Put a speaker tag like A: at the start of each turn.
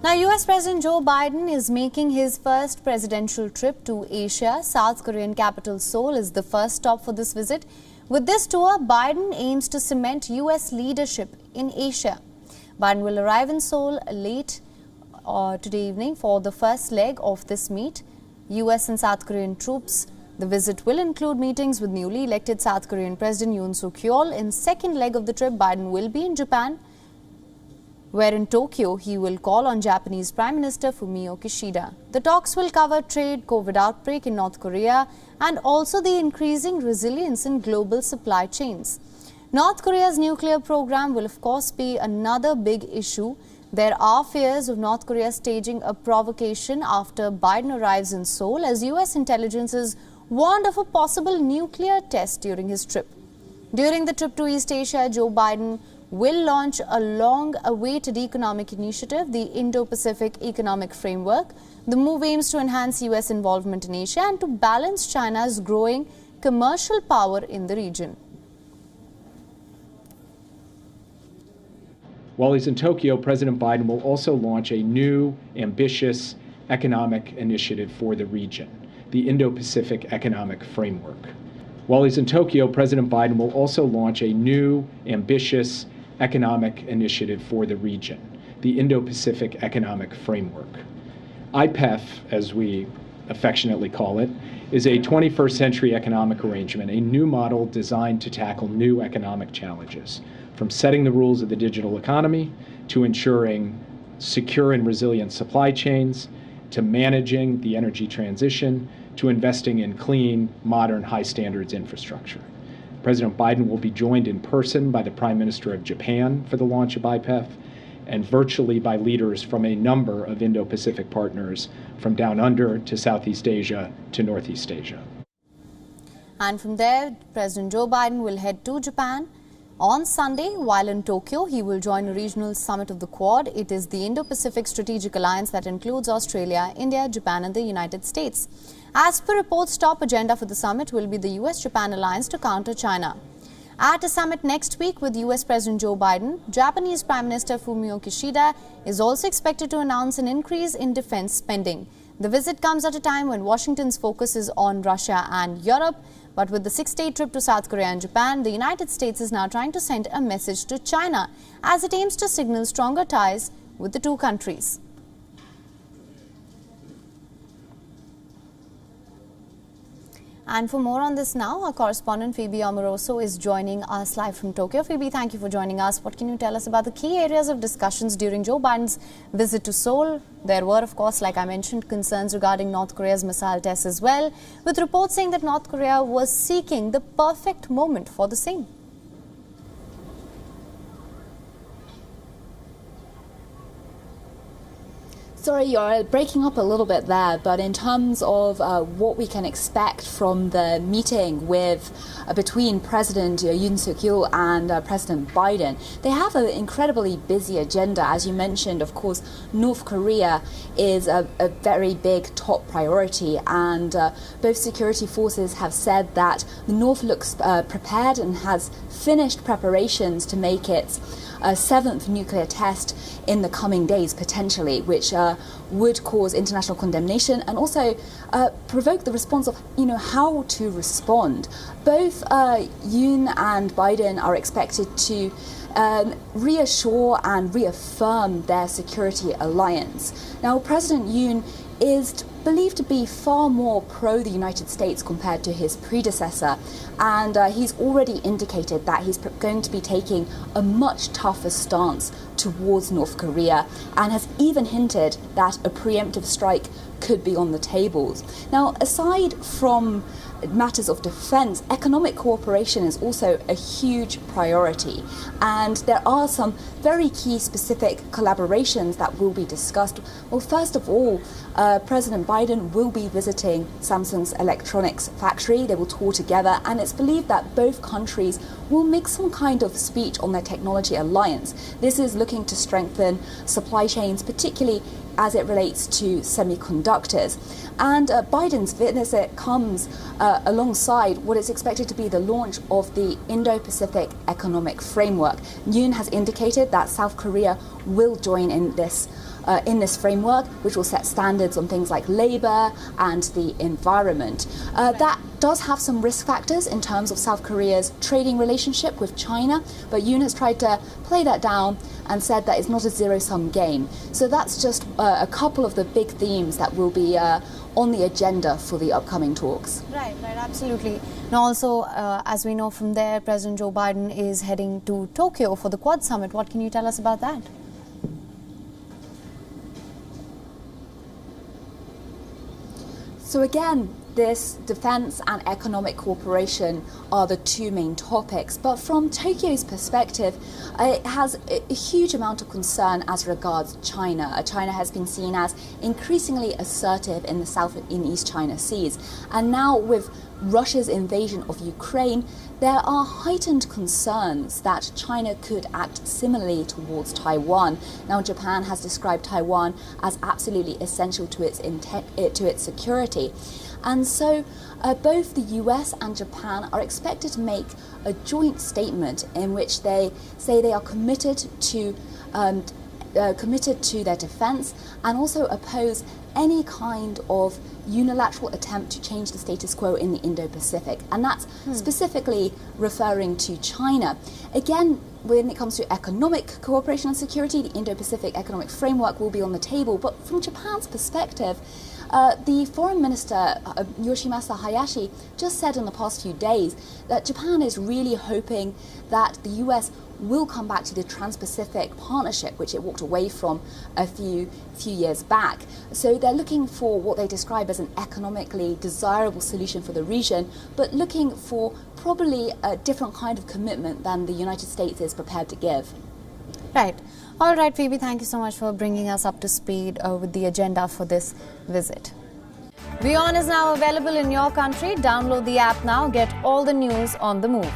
A: Now, US President Joe Biden is making his first presidential trip to Asia. South Korean capital Seoul is the first stop for this visit. With this tour, Biden aims to cement US leadership in Asia. Biden will arrive in Seoul late today evening for the first leg of this meet. US and South Korean troops. The visit will include meetings with newly elected South Korean President Yoon Suk-yeol. In second leg of the trip, Biden will be in Japan, where in Tokyo he will call on Japanese Prime Minister Fumio Kishida. The talks will cover trade, COVID outbreak in North Korea, and also the increasing resilience in global supply chains. North Korea's nuclear program will of course be another big issue. There are fears of North Korea staging a provocation after Biden arrives in Seoul, as US intelligence is warned of a possible nuclear test during his trip. During the trip to East Asia, Joe Biden will launch a long-awaited economic initiative, the Indo-Pacific Economic Framework. The move aims to enhance US involvement in Asia and to balance China's growing commercial power in the region.
B: While he's in Tokyo, President Biden will also launch a new, ambitious economic initiative for the region, the Indo-Pacific Economic Framework. While he's in Tokyo, President Biden will also launch a new, ambitious economic initiative for the region, the Indo-Pacific Economic Framework. IPEF, as we affectionately call it, is a 21st century economic arrangement, a new model designed to tackle new economic challenges, from setting the rules of the digital economy to ensuring secure and resilient supply chains, to managing the energy transition, to investing in clean, modern, high standards infrastructure. President Biden will be joined in person by the Prime Minister of Japan for the launch of IPEF, and virtually by leaders from a number of Indo-Pacific partners, from down under to Southeast Asia to Northeast Asia.
A: And from there, President Joe Biden will head to Japan. On Sunday, while in Tokyo, he will join a regional summit of the Quad. It is the Indo-Pacific Strategic Alliance that includes Australia, India, Japan and the United States. As per reports, top agenda for the summit will be the US-Japan alliance to counter China. At a summit next week with US President Joe Biden, Japanese Prime Minister Fumio Kishida is also expected to announce an increase in defense spending. The visit comes at a time when Washington's focus is on Russia and Europe. But with the six-day trip to South Korea and Japan, the United States is now trying to send a message to China as it aims to signal stronger ties with the two countries. And for more on this now, our correspondent Phoebe Amoroso is joining us live from Tokyo. Phoebe, thank you for joining us. What can you tell us about the key areas of discussions during Joe Biden's visit to Seoul? There were, of course, like I mentioned, concerns regarding North Korea's missile tests as well, with reports saying that North Korea was seeking the perfect moment for the same.
C: Sorry, you're breaking up a little bit there, but in terms of what we can expect from the meeting with between President Yoon Suk-yeol and President Biden, they have an incredibly busy agenda. As you mentioned, of course, North Korea is a very big top priority, and both security forces have said that the North looks prepared and has finished preparations to make its seventh nuclear test in the coming days, potentially, which would cause international condemnation and also provoke the response of, how to respond. Both Yoon and Biden are expected to reassure and reaffirm their security alliance. Now, President Yoon is believed to be far more pro the United States compared to his predecessor, and he's already indicated that he's going to be taking a much tougher stance towards North Korea, and has even hinted that a preemptive strike could be on the tables. Now, aside from matters of defense, economic cooperation is also a huge priority, and there are some very key specific collaborations that will be discussed. Well, first of all, President Biden will be visiting Samsung's electronics factory. They will tour together, and it's believed that both countries will make some kind of speech on their technology alliance. This is looking to strengthen supply chains, particularly as it relates to semiconductors. And Biden's visit comes alongside what is expected to be the launch of the Indo-Pacific Economic Framework. Yoon has indicated that South Korea will join in this in this framework, which will set standards on things like labour and the environment. That does have some risk factors in terms of South Korea's trading relationship with China, but Yoon has tried to play that down and said that it's not a zero-sum game. So that's just a couple of the big themes that will be on the agenda for the upcoming talks.
A: Right, absolutely. And also, as we know from there, President Joe Biden is heading to Tokyo for the Quad Summit. What can you tell us about that?
C: So again, this defence and economic cooperation are the two main topics, but from Tokyo's perspective, it has a huge amount of concern as regards China. China has been seen as increasingly assertive in the South and East China Seas, and now with Russia's invasion of Ukraine, there are heightened concerns that China could act similarly towards Taiwan. Now, Japan has described Taiwan as absolutely essential to its security. And so both the US and Japan are expected to make a joint statement in which they say they are committed to their defence and also oppose any kind of unilateral attempt to change the status quo in the Indo-Pacific. And that's specifically referring to China. Again, when it comes to economic cooperation and security, the Indo-Pacific Economic Framework will be on the table. But from Japan's perspective, the Foreign Minister, Yoshimasa Hayashi, just said in the past few days that Japan is really hoping that the US will come back to the Trans-Pacific Partnership, which it walked away from a few years back. So they're looking for what they describe as an economically desirable solution for the region, but looking for probably a different kind of commitment than the United States is prepared to give.
A: Right. All right, Phoebe, thank you so much for bringing us up to speed with the agenda for this visit. WION is now available in your country. Download the app now. Get all the news on the move.